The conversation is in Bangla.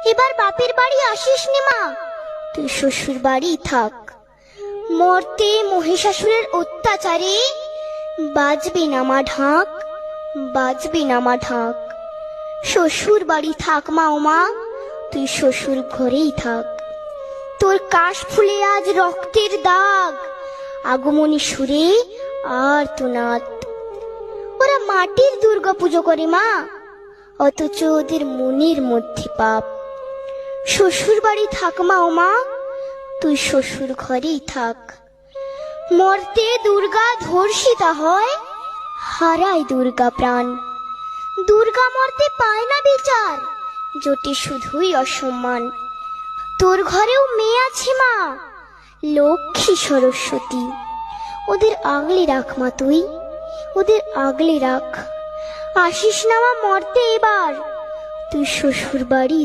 এবার বাপের বাড়ি আসিস নে মা, তুই শ্বশুর বাড়ি থাক। মর্তে মহিষাসুরের অত্যাচারে বাজবে না মা ঢাক, বাজবে না মা ঢাক। শ্বশুর বাড়ি থাক মা ও মা, তুই শ্বশুর ঘরেই থাক। তোর কাশ ফুলে আজ রক্তের দাগ, আগমনী সুরে আর তোনাদ। ওরা মাটির দুর্গা পুজো করে মা, অথচ ওদের মনের মধ্যে পাপ। শ্বশুর বাড়ি থাক মা ও মা, তুই শ্বশুর ঘরেই থাক। মর্তে দুর্গা ধর্ষিতা হয়, হারায় দুর্গা প্রাণ। দুর্গা মর্তে পায় না বিচার, জোটে শুধুই অসম্মান। তোর ঘরেও মেয়ে আছে মা, লক্ষ্মী সরস্বতী, ওদের আগলে রাখ মা তুই, ওদের আগলে রাখ। আসিস না মা মর্তে এবার, তুই শ্বশুর বাড়ি